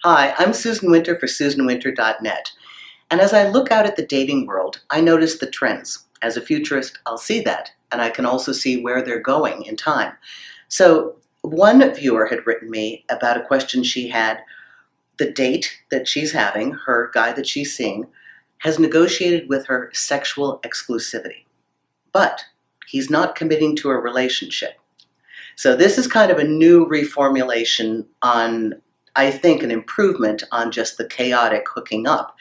Hi, I'm Susan Winter for SusanWinter.net. And as I look out at the dating world, I notice the trends. As a futurist, I'll see that, and I can also see where they're going in time. So, one viewer had written me about a question she had. The date that she's having, her guy that she's seeing, has negotiated with her sexual exclusivity, but he's not committing to a relationship. So this is kind of a new reformulation on, I think, an improvement on just the chaotic hooking up.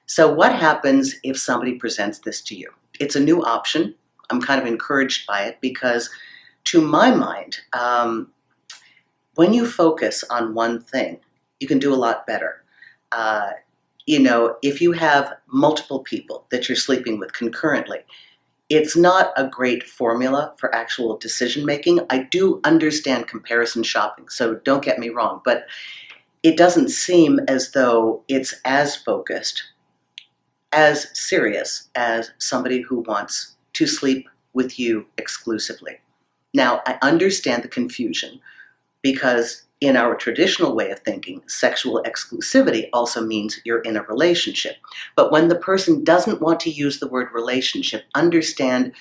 So what happens if somebody presents this to you? It's a new option. I'm kind of encouraged by it because, to my mind, when you focus on one thing, you can do a lot better. If you have multiple people that you're sleeping with concurrently, it's not a great formula for actual decision making. I do understand comparison shopping, so don't get me wrong, but it doesn't seem as though it's as focused, as serious as somebody who wants to sleep with you exclusively. Now, I understand the confusion because in our traditional way of thinking, sexual exclusivity also means you're in a relationship. But when the person doesn't want to use the word relationship, understand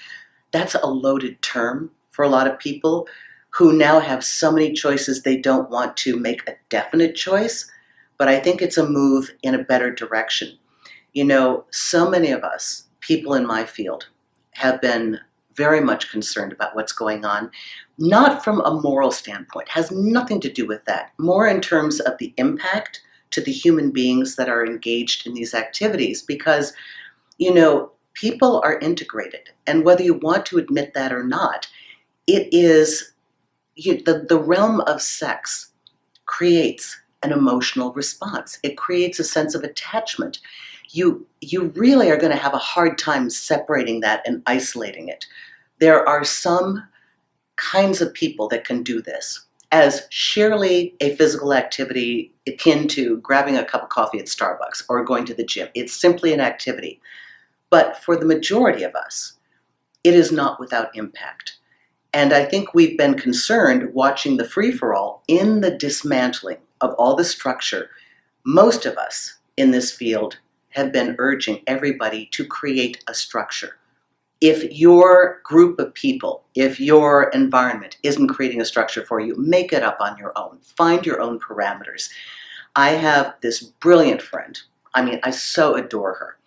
that's a loaded term for a lot of people who now have so many choices they don't want to make a definite choice. But I think it's a move in a better direction. So many of us, people in my field, have been very much concerned about what's going on, not from a moral standpoint, has nothing to do with that, more in terms of the impact to the human beings that are engaged in these activities, because, people are integrated, and whether you want to admit that or not, it is, the realm of sex creates an emotional response. It creates a sense of attachment. You really are going to have a hard time separating that and isolating it. There are some kinds of people that can do this as sheerly a physical activity akin to grabbing a cup of coffee at Starbucks or going to the gym. It's simply an activity. But for the majority of us, it is not without impact. And I think we've been concerned watching the free-for-all in the dismantling of all the structure. Most of us in this field have been urging everybody to create a structure. If your group of people, if your environment isn't creating a structure for you, make it up on your own. Find your own parameters. I have this brilliant friend. I so adore her.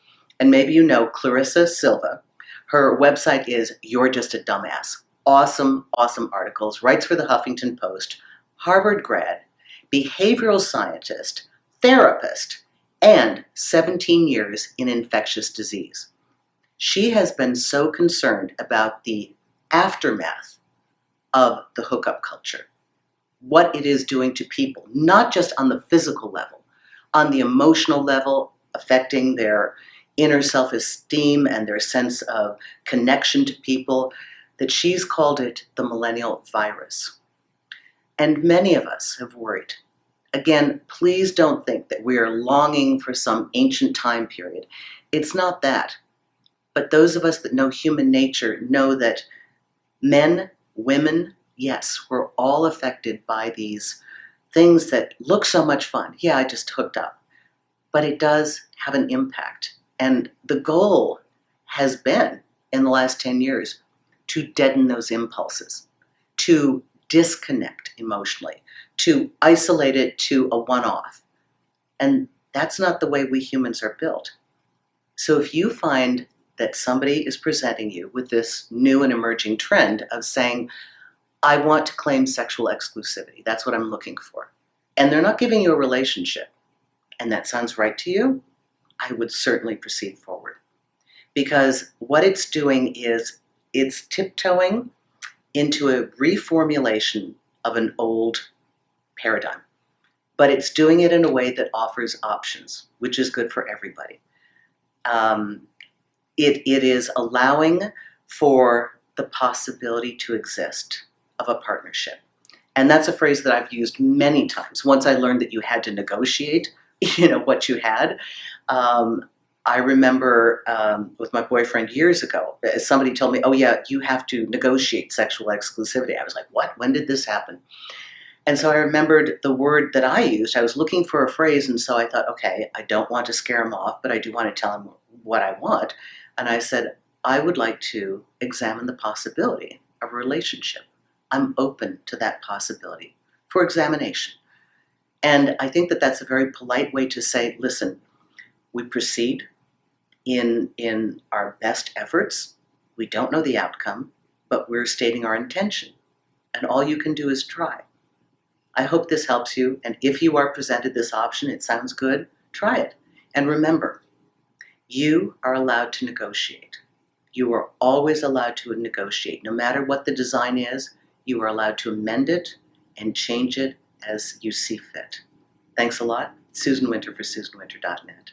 And maybe you know Clarissa Silva. Her website is You're Just a Dumbass. Awesome, awesome articles. Writes for the Huffington Post. Harvard grad, behavioral scientist, therapist, and 17 years in infectious disease. She has been so concerned about the aftermath of the hookup culture, what it is doing to people, not just on the physical level, on the emotional level, affecting their inner self-esteem and their sense of connection to people, that she's called it the millennial virus. And many of us have worried. Again, please don't think that we are longing for some ancient time period. It's not that. But those of us that know human nature know that men, women, yes, we're all affected by these things that look so much fun. Yeah, I just hooked up. But it does have an impact. And the goal has been, in the last 10 years, to deaden those impulses, to disconnect emotionally, to isolate it to a one-off. And that's not the way we humans are built. So if you find that somebody is presenting you with this new and emerging trend of saying, I want to claim sexual exclusivity, that's what I'm looking for, and they're not giving you a relationship, and that sounds right to you, I would certainly proceed forward. Because what it's doing is it's tiptoeing into a reformulation of an old paradigm. But it's doing it in a way that offers options, which is good for everybody. It is allowing for the possibility to exist of a partnership. And that's a phrase that I've used many times. Once I learned that you had to negotiate, what you had. I remember with my boyfriend years ago, somebody told me, oh yeah, you have to negotiate sexual exclusivity. I was like, what? When did this happen? And so I remembered the word that I used. I was looking for a phrase, and so I thought, okay, I don't want to scare him off, but I do want to tell him what I want. And I said, I would like to examine the possibility of a relationship. I'm open to that possibility for examination. And I think that that's a very polite way to say, listen, we proceed in our best efforts. We don't know the outcome, but we're stating our intention. And all you can do is try. I hope this helps you. And if you are presented this option, it sounds good, try it. And remember, you are allowed to negotiate. You are always allowed to negotiate. No matter what the design is, you are allowed to amend it and change it as you see fit. Thanks a lot. Susan Winter for SusanWinter.net.